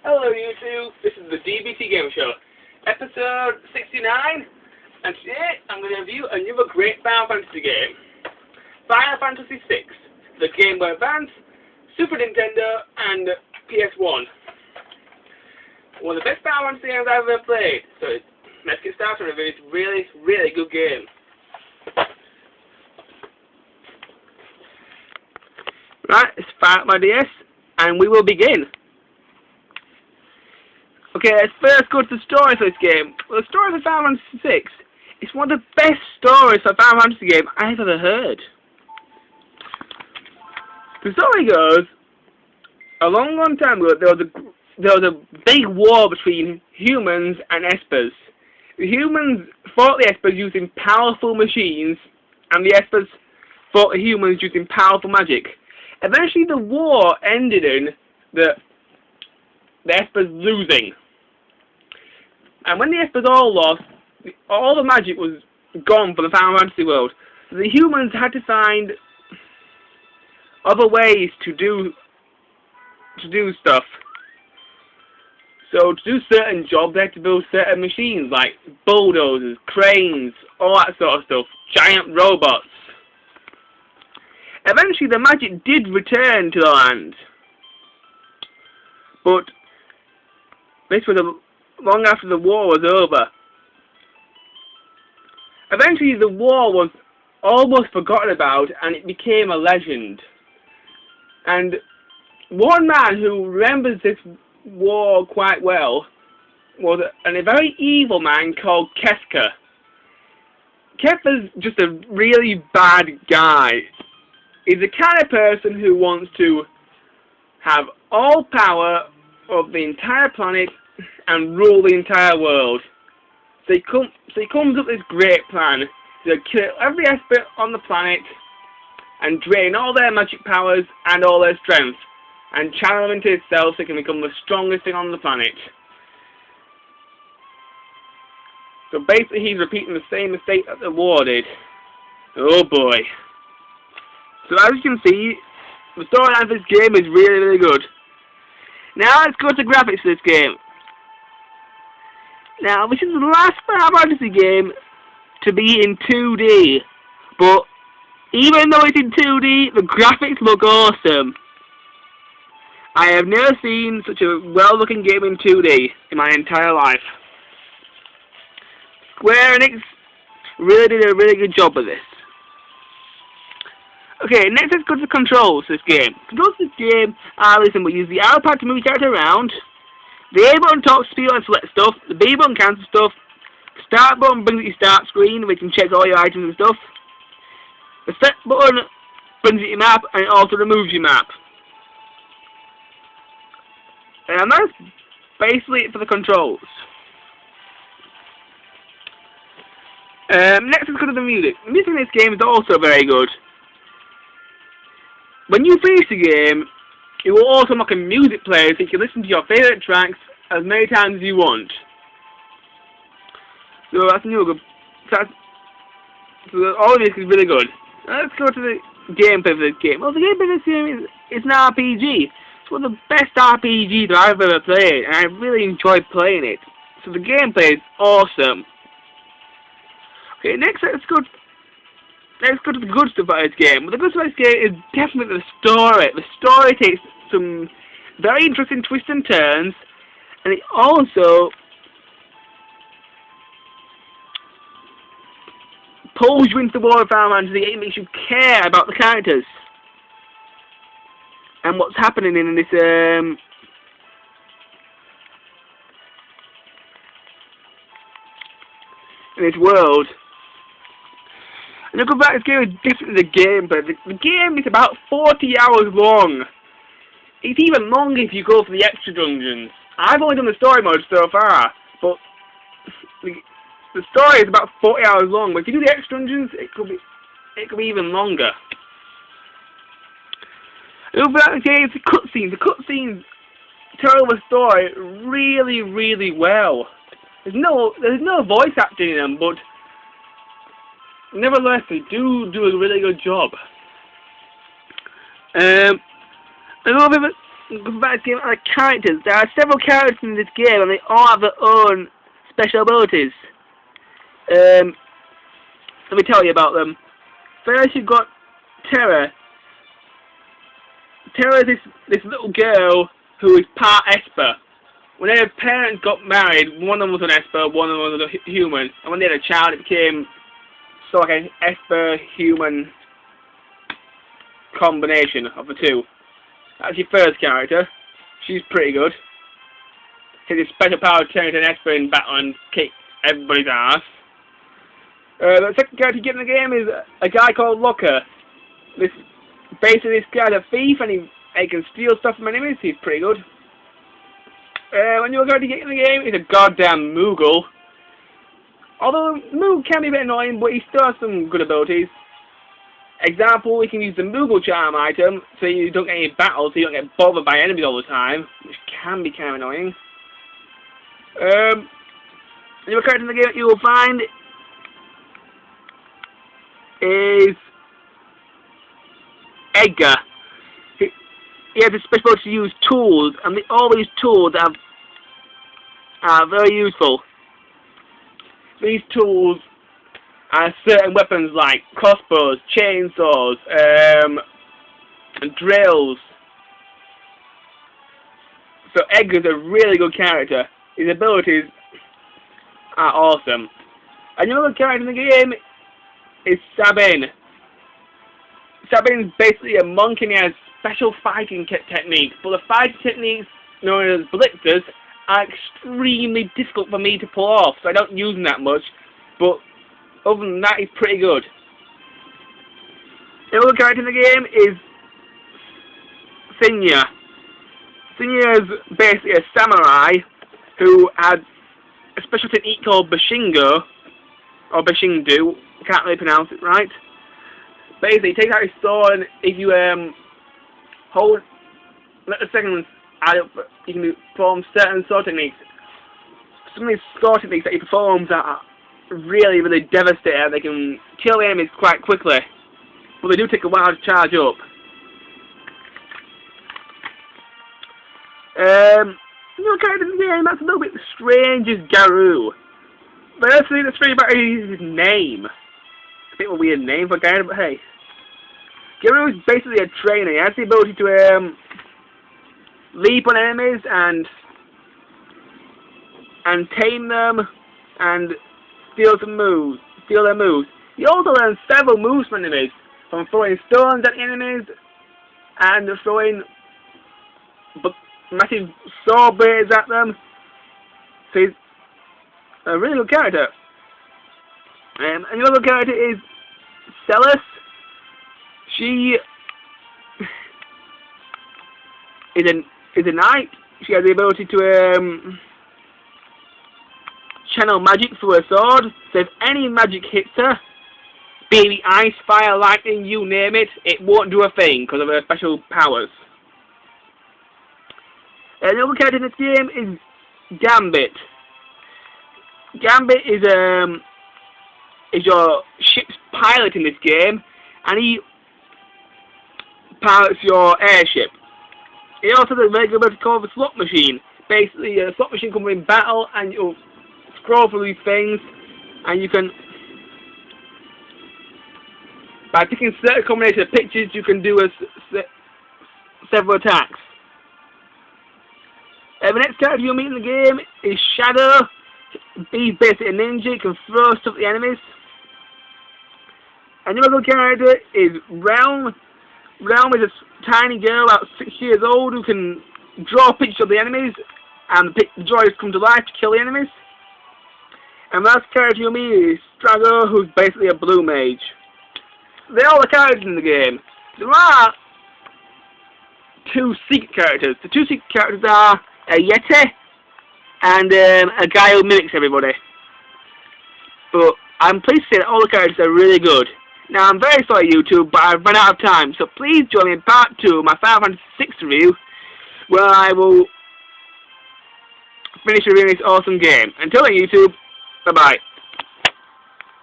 Hello YouTube, this is the D.B.T Game Show, episode 69, and today I'm going to review another great Final Fantasy game, Final Fantasy VI, the Game Boy Advance, Super Nintendo, and PS1. One of the best Final Fantasy games I've ever played, so let's get started with it. It's really good game. Right, let's fire up my DS, and we will begin. Okay, let's first go to the story for this game. Well, the story for Final Fantasy VI is one of the best stories for a Final Fantasy game I've ever heard. The story goes, a long time ago, there was a big war between humans and espers. The humans fought the espers using powerful machines, and the espers fought the humans using powerful magic. Eventually, the war ended in the espers losing. And when the espers all lost, all the magic was gone from the Final Fantasy world. So the humans had to find other ways to do stuff. So to do certain jobs, they had to build certain machines like bulldozers, cranes, all that sort of stuff, giant robots. Eventually, the magic did return to the land, but this was long after the war was over. Eventually, the war was almost forgotten about, and it became a legend. And one man who remembers this war quite well was a very evil man called Keska. Keska's just a really bad guy. He's the kind of person who wants to have all power of the entire planet and rule the entire world. So he comes up with this great plan to kill every esper on the planet and drain all their magic powers and all their strength and channel them into itself so it can become the strongest thing on the planet. So basically he's repeating the same mistake that the war did. Oh boy. So as you can see, the storyline of this game is really good. Now let's go to graphics for this game. Now this is the last Final Fantasy game to be in 2D, but even though it's in 2D, the graphics look awesome. I have never seen such a well-looking game in 2D in my entire life. Square Enix really did a really good job of this. Okay, next let's go to the controls for this game. Controls for this game are really simple. Use the arrow pad to move your character around. The A button talks to people and select stuff. The B button cancels stuff. The start button brings you your start screen where you can check all your items and stuff. The set button brings you your map and it also removes your map. And that's basically it for the controls. Next let's go to the music. The music in this game is also very good. When you finish the game, it will also unlock a music player so you can listen to your favourite tracks as many times as you want. So that's new. So all of this is really good. Now let's go to the gameplay for this game. Well, the gameplay for this game is an RPG. It's one of the best RPGs that I've ever played, and I really enjoyed playing it. So the gameplay is awesome. Okay, next let's go to the good stuff about this game. Well, the good stuff about this game is definitely the story. The story takes some very interesting twists and turns, and it also pulls you into the world of Final Fantasy. It makes you care about the characters and what's happening in this world. And look about this game is definitely the gameplay. The game is about 40 hours long. It's even longer if you go for the extra dungeons. I've only done the story mode so far, but the story is about 40 hours long. But if you do the extra dungeons, it could be even longer. Look about the game, the cutscenes. The cutscenes tell the story really well. There's no voice acting in them, but nevertheless, they do a really good job. A little bit about this game are the characters. There are several characters in this game, and they all have their own special abilities. Let me tell you about them. First, you've got Terra. Terra is this little girl who is part Esper. When their parents got married, one of them was an Esper, one of them was a human, and when they had a child, it became sort of like an Esper-human combination of the two. That's your first character. She's pretty good. She has a special power to turn into an Esper in battle and kick everybody's ass. The second character you get in the game is a guy called Locker. Basically, this guy's a thief and he can steal stuff from enemies. He's pretty good. When you're going to get in the game, he's a goddamn Moogle. Although Moogle can be a bit annoying, but he still has some good abilities. Example, we can use the Moogle Charm item, so you don't get any battles, so you don't get bothered by enemies all the time, which can be kind of annoying. Your character in the game that you will find is Edgar. He has a special ability to use tools, and all these tools are very useful. These tools are certain weapons like crossbows, chainsaws, and drills. So Edgar's a really good character. His abilities are awesome. And the other character in the game is Sabin. Sabin's basically a monk and he has special fighting techniques, but the fighting techniques known as blitzers are extremely difficult for me to pull off, so I don't use them that much, but other than that, he's pretty good. The other character in the game is Sinya. Sinya is basically a samurai who had a special technique called Bashingo, or Bashingdu, can't really pronounce it right. Basically, he takes out his sword, and if you let the seconds add up, you can perform certain sword techniques. Some of these sword techniques that he performs are really, really devastating. They can kill the enemies quite quickly, but they do take a while to charge up. Another character in the game that's a little bit strange is Garou. But that's the strange about his name. It's a bit of a weird name for a guy, but hey. Garou is basically a trainer. He has the ability to leap on enemies and tame them and steal their moves. He also learns several moves from enemies, from throwing stones at enemies and throwing massive sword blades at them. So he's a really good character. And the other character is Celis. She is a knight. She has the ability to channel magic through her sword. So if any magic hits her, be it ice, fire, lightning, you name it, it won't do a thing because of her special powers. The other character in this game is Gambit. Gambit is your ship's pilot in this game, and he pilots your airship. He also has a very good ability called the slot machine. Basically, a slot machine comes in battle, and you'll scroll through these things, and you can, by picking certain combinations of pictures, you can do several attacks. The next character you'll meet in the game is Shadow. He's basically a ninja. He can throw stuff at the enemies. And the other character is Realm. Realm is a tiny girl, about 6 years old, who can draw pictures of the enemies, and the drawings come to life to kill the enemies. And the last character you'll meet is Strago, who's basically a blue mage. They're all the characters in the game. There are two secret characters. The two secret characters are a Yeti and a guy who mimics everybody. But I'm pleased to say that all the characters are really good. Now, I'm very sorry, YouTube, but I've run out of time, so please join me in part 2 of my Final Fantasy VI review, where I will finish reviewing this awesome game. Until then, YouTube, bye-bye.